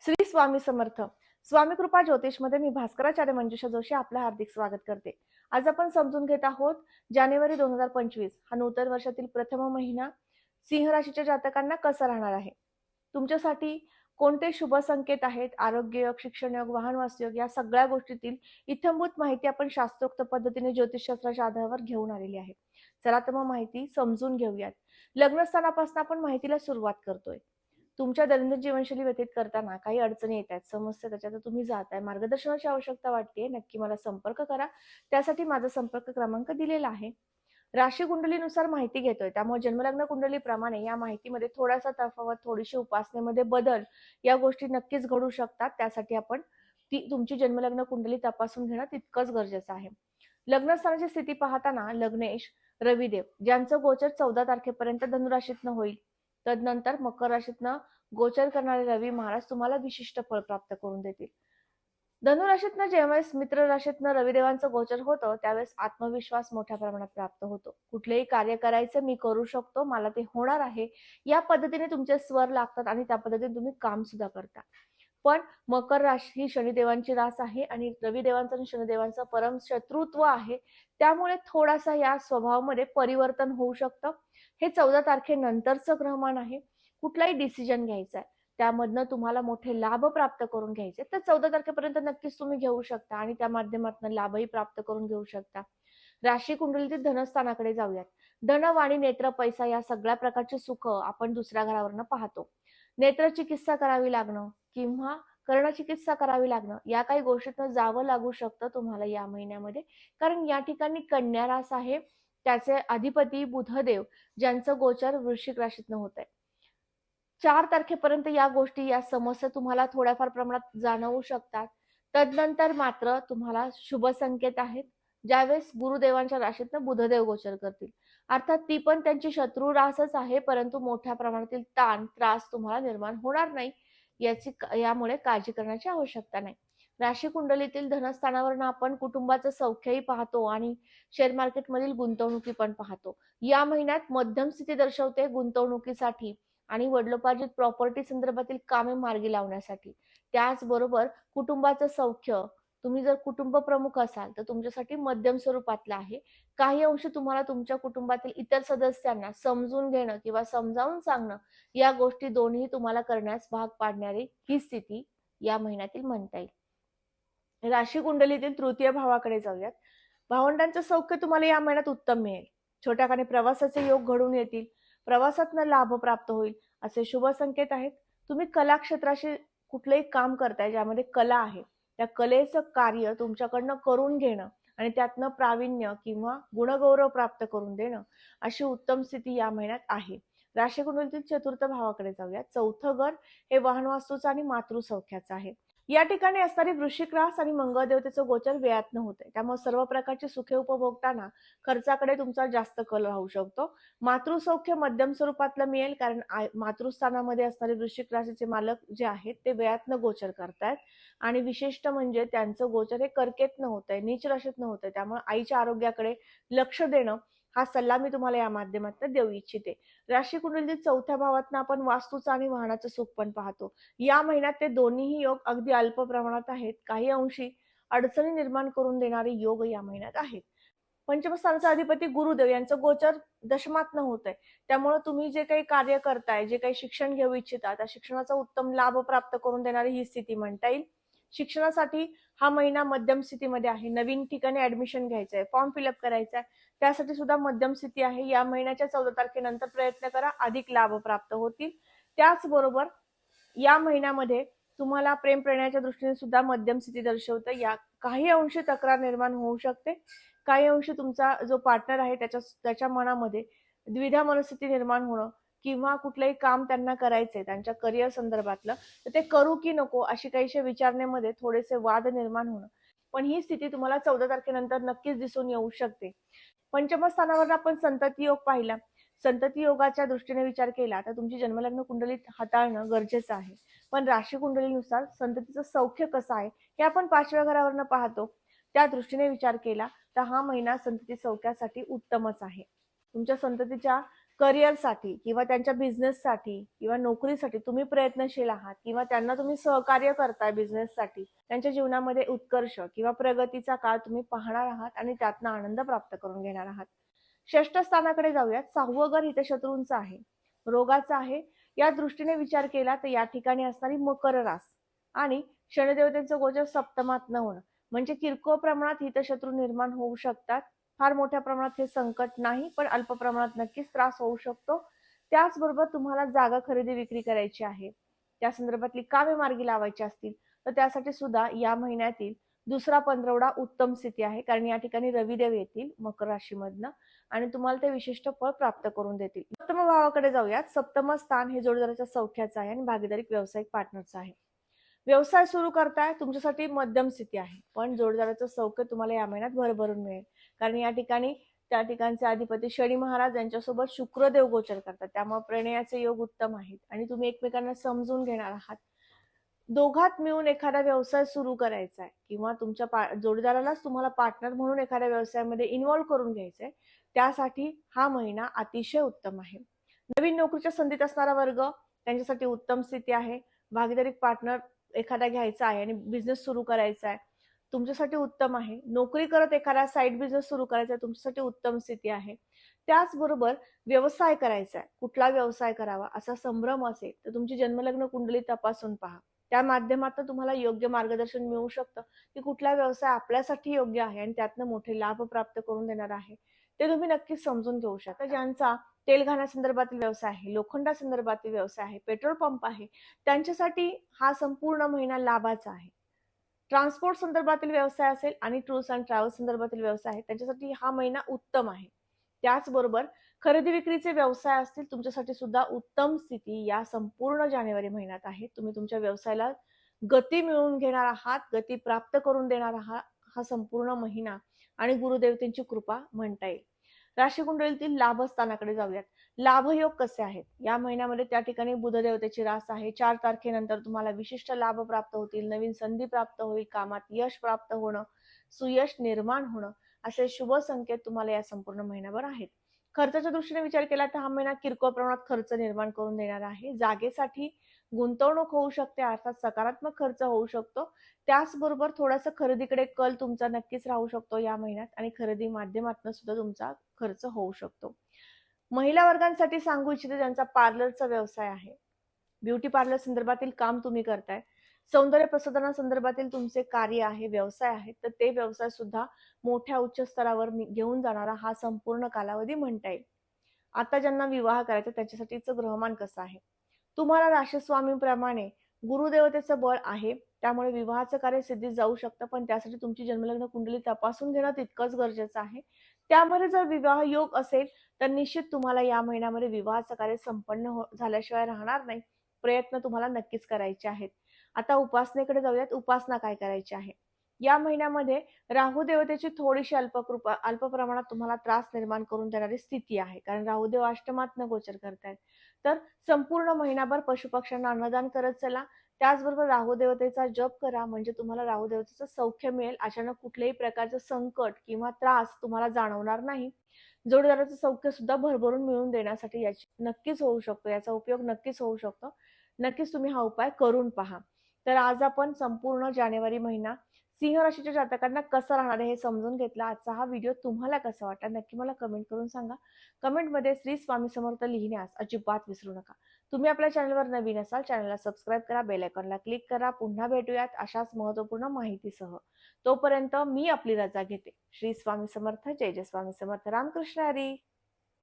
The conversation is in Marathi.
श्री स्वामी समर्थ. स्वामी कृपा ज्योतिषमध्ये मी भास्कराचार्य मंजुषा जोशी आपलं हार्दिक स्वागत करते. आज आपण समजून घेत आहोत जानेवारी 2025 हा नूतन वर्षातील प्रथम महिना सिंह राशीच्या जातकांना कसा राहणार आहे. तुमच्यासाठी कोणते शुभ संकेत आहेत, आरोग्य योग, शिक्षण योग, वाहन वास्तुयोग या सगळ्या गोष्टीतील इत्थंभूत माहिती आपण शास्त्रोक्त पद्धतीने ज्योतिषशास्त्राच्या आधारावर घेऊन आलेली आहे. चला तर मग माहिती समजून घेऊयात. लग्नस्थानापासून आपण माहितीला सुरुवात करतोय. तुमच्या दैनंदिन जीवनशैली व्यतीत करताना काही अडचणी येत आहेत, समस्या त्याच्यात तुम्ही जाताय, मार्गदर्शनाची आवश्यकता वाटते, नक्की मला संपर्क करा. त्यासाठी माझा संपर्क क्रमांक दिलेला आहे. राशी कुंडलीनुसार माहिती घेतोय, त्यामुळे जन्मलग्न कुंडलीप्रमाणे या माहितीमध्ये थोडासा तफावत, थोडीशी उपासनेमध्ये बदल या गोष्टी नक्कीच घडू शकतात. त्यासाठी आपण ती तुमची जन्मलग्न कुंडली तपासून घेणं तितकंच गरजेचं आहे. लग्नस्थानाची स्थिती पाहताना लग्नेश रविदेव ज्यांचं गोचर 14 तारखेपर्यंत धनुराशीतनं होईल, तदनंतर मकर राशीतनं गोचर करणारे रवी महाराज तुम्हाला विशिष्ट फळ प्राप्त करून देतील. धनुराशीतनं ज्यावेळेस मित्र राशीतनं रविदेवांचं गोचर होतं त्यावेळेस आत्मविश्वास मोठ्या प्रमाणात प्राप्त होतो. कुठलेही कार्य करायचं, मी करू शकतो, मला ते होणार आहे, या पद्धतीने तुमचे स्वर लागतात आणि त्या पद्धतीने तुम्ही काम सुद्धा करता. पण मकर राशी ही शनिदेवांची रास आहे आणि रविदेवांचं आणि शनिदेवांचं परम शत्रुत्व आहे. त्यामुळे थोडासा या स्वभावामध्ये परिवर्तन होऊ शकतं. हे 14 तारखेनंतरचं ग्रहमान आहे. कुठलाही डिसिजन घ्यायचा आहे, त्यामधनं तुम्हाला मोठे लाभ प्राप्त करून घ्यायचे तर 14 तारखेपर्यंत नक्कीच तुम्ही घेऊ शकता आणि त्या माध्यमातून लाभही प्राप्त करून घेऊ शकता. राशी कुंडलीतील धनस्थानाकडे जाऊयात. धन, वाणी, नेत्र, पैसा या सगळ्या प्रकारचे सुख आपण दुसऱ्या घरावरनं पाहतो. नेत्र चिकित्सा करावी लागणं किंवा कर्णचिकित्सा करावी लागणं या काही गोष्टीतनं जावं लागू शकतं तुम्हाला या महिन्यामध्ये. कारण या ठिकाणी कन्या रास आहे, त्याचे अधिपती बुधदेव ज्यांचं गोचर वृश्चिक राशीतनं होत आहे. 4 तारखेपर्यंत या गोष्टी, या समस्या तुम्हाला थोड्याफार प्रमाणात जाणवू शकतात. तदनंतर मात्र तुम्हाला शुभ संकेत आहेत. ज्यावेळेस गुरुदेवांच्या राशीतनं बुधदेव गोचर करतील, अर्थात ती पण त्यांची शत्रू रासच आहे, परंतु मोठ्या प्रमाणातील ताण त्रास तुम्हाला निर्माण होणार नाही, यामुळे काळजी करण्याची आवश्यकता नाही. राशी कुंडलीतील धनस्थानावरनं आपण कुटुंबाचं सौख्यही पाहतो आणि शेअर मार्केटमधील गुंतवणुकी पण पाहतो. या महिन्यात मध्यम स्थिती दर्शवते गुंतवणुकीसाठी आणि वडिलोपार्जित प्रॉपर्टी संदर्भातील कामे मार्गी लावण्यासाठी. त्याचबरोबर कुटुंबाचं सौख्य, तुम्ही जर कुटुंब प्रमुख असाल तर तुमच्यासाठी मध्यम स्वरूपातलं आहे. काही अंशी तुम्हाला तुमच्या कुटुंबातील इतर सदस्यांना समजून घेणं किंवा समजावून सांगणं या गोष्टी दोन्ही तुम्हाला करण्यास भाग पाडणारी ही स्थिती या महिन्यातील म्हणता येईल. राशी कुंडलीतील तृतीय भावाकडे जाऊयात. भावंडांचं सौख्य तुम्हाला या महिन्यात उत्तम मिळेल. छोट्याखानी प्रवासाचे योग घडून येतील. प्रवासातनं लाभ प्राप्त होईल असे शुभ संकेत आहेत. तुम्ही कला क्षेत्राशी कुठलंही काम करताय ज्यामध्ये कला आहे, त्या कलेचं कार्य तुमच्याकडनं करून घेणं आणि त्यातनं प्रावीण्य किंवा गुणगौरव प्राप्त करून देणं अशी उत्तम स्थिती या महिन्यात आहे. राशी कुंडलीतील चतुर्थ भावाकडे जाऊया. चौथं घर हे वाहन वास्तूचं आणि मातृसौख्याचं आहे. या ठिकाणी असणारी वृश्चिक रास आणि मंगळ देवतेचं गोचर वेळातनं होतंय, त्यामुळे सर्व प्रकारची सुखे उपभोगताना खर्चाकडे तुमचा जास्त कल राहू शकतो. मातृसौख्य मध्यम स्वरूपातलं मिळेल, कारण मातृस्थानामध्ये असणारे वृश्चिक राशीचे मालक जे आहेत ते वेळातनं गोचर करतायत आणि विशिष्ट म्हणजे त्यांचं गोचर हे कर्केतनं होतंय, नीच राशीतनं होतंय. त्यामुळे आईच्या आरोग्याकडे लक्ष देणं हा सल्ला मी तुम्हाला या माध्यमातून देऊ इच्छिते. राशी कुंडलीतील चौथ्या भावातनं आपण वास्तूचं आणि वाहनाचं सुख पण पाहतो. या महिन्यात ते दोन्हीही योग अगदी अल्प प्रमाणात आहेत. काही अंशी अडचणी निर्माण करून देणारे योग या महिन्यात आहेत. पंचमस्थानाचा अधिपती गुरुदेव यांचं गोचर दशमातनं होतंय, त्यामुळे तुम्ही जे काही कार्य करताय, जे काही शिक्षण घेऊ इच्छिता, त्या शिक्षणाचा उत्तम लाभ प्राप्त करून देणारी ही स्थिती म्हणता येईल. शिक्षणासाठी हा महिना मध्यम स्थितीमध्ये आहे. नवीन ठिकाणी ऍडमिशन घ्यायचंय, फॉर्म फिलअप करायचा, त्यासाठी सुद्धा मध्यम स्थिती आहे. या महिन्याच्या 14 तारखेनंतर प्रयत्न करा, अधिक लाभ प्राप्त होतील. त्याचबरोबर या महिन्यामध्ये तुम्हाला प्रेम प्रणयाच्या दृष्टीने सुद्धा मध्यम स्थिती दर्शवतं. या काही अंशी तक्रार निर्माण होऊ शकते. काही अंशी तुमचा जो पार्टनर आहे त्याच्या मनामध्ये द्विधा मनस्थिती निर्माण होणं किंवा कुठलंही काम त्यांना करायचंय त्यांच्या करिअर संदर्भातलं, तर ते करू की नको अशी काहीशा विचारण्यामध्ये थोडेसे वाद निर्माण होणं. पण ही स्थिती तुम्हाला 14 तारखेनंतर नक्कीच दिसून येऊ शकते. पंचमस्थानावर आपण संतती योग पाहिला. संतती योगाच्या दृष्टीने विचार केला तर तुमची जन्मलग्न कुंडलीत हाताळणं गरजेचं आहे. पण राशी कुंडलीनुसार संततीचं सौख्य कसं आहे हे आपण 5व्या घरावरनं पाहतो. त्या दृष्टीने विचार केला तर हा महिना संतती सौख्यासाठी उत्तमच आहे. तुमच्या संततीच्या करिअरसाठी किंवा त्यांच्या बिझनेससाठी किंवा नोकरीसाठी तुम्ही प्रयत्नशील आहात किंवा त्यांना तुम्ही सहकार्य करताय बिझनेससाठी, त्यांच्या जीवनामध्ये उत्कर्ष किंवा प्रगतीचा काळ तुम्ही पाहणार आहात आणि त्यातनं आनंद प्राप्त करून घेणार आहात. षष्ठ स्थानाकडे जाऊयात. 6वं घर हितशत्रूंचं आहे, रोगाचं आहे. या दृष्टीने विचार केला तर या ठिकाणी असणारी मकर रास आणि शनिदेवतेचं गोचर सप्तमात न होणं म्हणजे किरकोळ प्रमाणात हितशत्रू निर्माण होऊ शकतात. फार मोठ्या प्रमाणात हे संकट नाही, पण अल्प प्रमाणात नक्कीच त्रास होऊ शकतो. त्याचबरोबर तुम्हाला जागा खरेदी विक्री करायची आहे, त्या संदर्भातली कामे मार्गी लावायची असतील तर त्यासाठी सुद्धा या महिन्यातील दुसरा पंधरवडा उत्तम स्थिती आहे, कारण या ठिकाणी रविदेव येतील मकर राशीमधनं आणि तुम्हाला ते विशिष्ट फळ प्राप्त करून देतील. सप्तम भावाकडे जाऊयात. सप्तम स्थान हे जोडीदाराच्या सौख्याचं आहे आणि भागीदारी व्यावसायिक पार्टनरचं आहे. व्यवसाय सुरू करताय, तुमच्यासाठी मध्यम स्थिती आहे, पण जोडीदाराचं सौख्य तुम्हाला या महिन्यात भरभरून मिळेल, कारण या ठिकाणी त्या ठिकाणचे अधिपती शनी महाराज यांच्यासोबत शुक्रदेव गोचर करतात. त्यामुळे प्रणयाचे योग उत्तम आहेत आणि तुम्ही एकमेकांना समजून घेणार आहात. दोघात मिळून एखादा व्यवसाय सुरू करायचा आहे किंवा तुमच्या जोडीदारालाच तुम्हाला पार्टनर म्हणून एखाद्या व्यवसायामध्ये इन्व्हॉल्व करून घ्यायचंय, त्यासाठी हा महिना अतिशय उत्तम आहे. नवीन नोकरीच्या संधीत असणारा वर्ग त्यांच्यासाठी उत्तम स्थिती आहे. भागीदारी पार्टनर एखादा घ्यायचा आहे आणि बिझनेस सुरू करायचा आहे, तुमच्यासाठी उत्तम आहे. नोकरी करत एखादा साईड बिझनेस सुरू करायचा आहे, तुमच्यासाठी उत्तम स्थिती आहे. त्याचबरोबर व्यवसाय करायचा आहे, कुठला व्यवसाय करावा असा संभ्रम असेल तर तुमची जन्मलग्न कुंडली तपासून पहा. त्या माध्यमातून तुम्हाला योग्य मार्गदर्शन मिळू शकतं की कुठला व्यवसाय आपल्यासाठी योग्य आहे आणि त्यातनं मोठे लाभ प्राप्त करून देणार आहे, ते तुम्ही नक्कीच समजून घेऊ शकता. ज्यांचा तेल घाण्यासंदर्भातील व्यवसाय आहे, लोखंडासंदर्भातील व्यवसाय आहे, पेट्रोल पंप आहे, त्यांच्यासाठी हा संपूर्ण महिना लाभाचा आहे. ट्रान्सपोर्ट संदर्भातील व्यवसाय असेल आणि टूर्स अँड ट्रॅव्हल्स संदर्भातील व्यवसाय आहे, त्यांच्यासाठी हा महिना उत्तम आहे. त्याचबरोबर खरेदी विक्रीचे व्यवसाय असतील, तुमच्यासाठी सुद्धा उत्तम स्थिती या संपूर्ण जानेवारी महिन्यात आहे. तुम्ही तुमच्या व्यवसायाला गती मिळवून घेणार आहात, गती प्राप्त करून देणार आहात हा संपूर्ण महिना आणि गुरुदेवतेंची कृपा म्हणता येईल. राशी कुंडलीतील लाभस्थानाकडे जाऊयात. लाभयोग कसे आहेत या महिन्यामध्ये? त्या ठिकाणी बुध देवतेची रास आहे. 4 तारखेनंतर तुम्हाला विशिष्ट लाभ प्राप्त होतील, नवीन संधी प्राप्त होईल, कामात यश प्राप्त होणं, सुयश निर्माण होणं असे शुभ संकेत तुम्हाला या संपूर्ण महिन्याभर आहेत. खर्चाच्या दृष्टीने विचार केला तर हा महिना किरकोळ प्रमाणात खर्च निर्माण करून देणार आहे. जागेसाठी गुंतवणूक होऊ शकते, अर्थात सकारात्मक खर्च होऊ शकतो. त्याचबरोबर थोडासा खरेदीकडे कल तुमचा नक्कीच राहू शकतो या महिन्यात आणि खरेदी माध्यमातून सुद्धा तुमचा खर्च होऊ शकतो. महिला वर्गांसाठी सांगू इच्छिते, ज्यांचा पार्लरचा व्यवसाय आहे, ब्युटी पार्लर संदर्भातील काम तुम्ही करताय, सौंदर्य प्रसाधनासंदर्भातील तुमचे कार्य आहे, व्यवसाय आहे, तर ते व्यवसाय सुद्धा मोठ्या उच्च स्तरावर घेऊन जाणारा हा संपूर्ण कालावधी म्हणता येईल. आता ज्यांना विवाह करायचा त्याच्यासाठीचं ग्रहमान कसं आहे? तुम्हाला राशीस्वामीप्रमाणे गुरुदेवतेचं बळ आहे, त्यामुळे विवाहाचं कार्य सिद्धीत जाऊ शकतं, पण त्यासाठी तुमची जन्मलग्न कुंडली तपासून घेणं तितकंच गरजेचं आहे. त्यामध्ये जर विवाह योग असेल तर निश्चित तुम्हाला या महिन्यामध्ये विवाहाचं कार्य संपन्न झाल्याशिवाय राहणार नाही. प्रयत्न तुम्हाला नक्कीच करायचे आहेत. आता उपासनेकडे जाऊयात. उपासना काय करायची आहे? या महिन्यामध्ये राहू देवतेची थोडीशी अल्प प्रमाणात तुम्हाला त्रास निर्माण करून देणारी स्थिती आहे, कारण राहुदेव अष्टमात गोचर करतायत. तर संपूर्ण महिनाभर पशुपक्ष्यांना अन्नदान करत चला. त्याचबरोबर राहू देवतेचा जप करा, म्हणजे तुम्हाला राहू देवतेचं सौख्य मिळेल. अचानक कुठल्याही प्रकारचं संकट किंवा त्रास तुम्हाला जाणवणार नाही. जोडीदाराचं सौख्य सुद्धा भरभरून मिळवून देण्यासाठी याची नक्कीच होऊ शकतो, याचा उपयोग नक्कीच होऊ शकतो. नक्कीच तुम्ही हा उपाय करून पहा. तर आज आपण संपूर्ण जानेवारी महिना सिंह राशीच्या जातकांना कसा राहणार आहे हे समजून घेतला. आजचा हा व्हिडिओ तुम्हाला कसा वाटला नक्की मला कमेंट करून सांगा. कमेंटमध्ये श्री स्वामी समर्थ लिहिण्यास अजिबात विसरू नका. तुम्ही आपल्या चॅनलवर नवीन असाल, चॅनलला सबस्क्राईब करा, बेल आयकॉनला क्लिक करा. पुन्हा भेटूयात अशाच महत्त्वपूर्ण माहितीसह. तोपर्यंत मी आपली रजा घेते. श्री स्वामी समर्थ. जय जय स्वामी समर्थ. रामकृष्ण हरी.